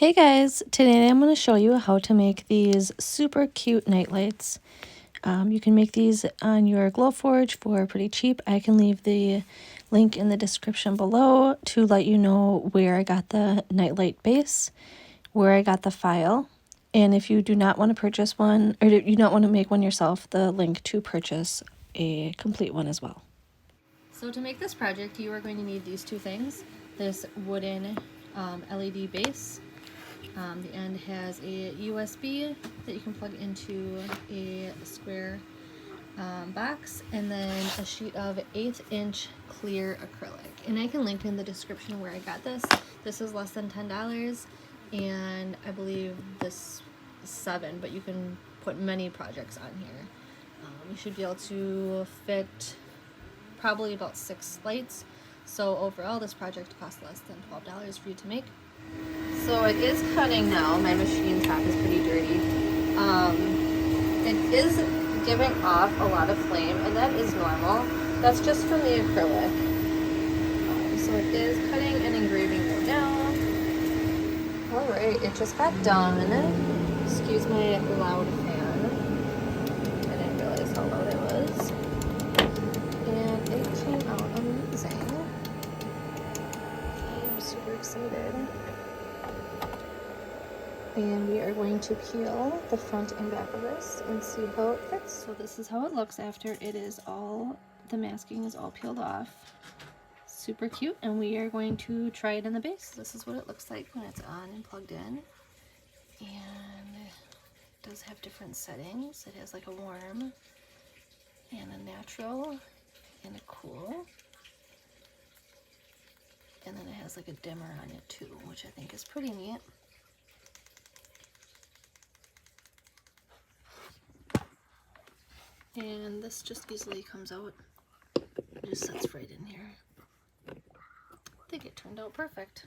Hey guys, today I'm going to show you how to make these super cute night lights. You can make these on your Glowforge for pretty cheap. I can leave the link in the description below to let you know where I got the nightlight base, where I got the file, and if you do not want to purchase one, or you don't want to make one yourself, the link to purchase a complete one as well. So to make this project, you are going to need these two things. This wooden LED base. The end has a USB that you can plug into a square box, and then a sheet of 1/8" clear acrylic. And I can link in the description where I got this. This is less than $10, and I believe this is $7, but you can put many projects on here. You should be able to fit probably about 6 lights. So overall, this project costs less than $12 for you to make. So it is cutting now. My machine top is pretty dirty. It is giving off a lot of flame, and that is normal. That's just from the acrylic. So it is cutting and engraving right now. Alright, it just got done. Excuse my loud fan. I didn't realize how loud it was. And it came out amazing. I am super excited. And we are going to peel the front and back of this and see how it fits. So this is how it looks after it is all, the masking is all peeled off. Super cute, and we are going to try it in the base. This is what it looks like when it's on and plugged in. And it does have different settings. It has like a warm and a natural and a cool. And then it has like a dimmer on it too, which I think is pretty neat. And this just easily comes out. It just sits right in here. I think it turned out perfect.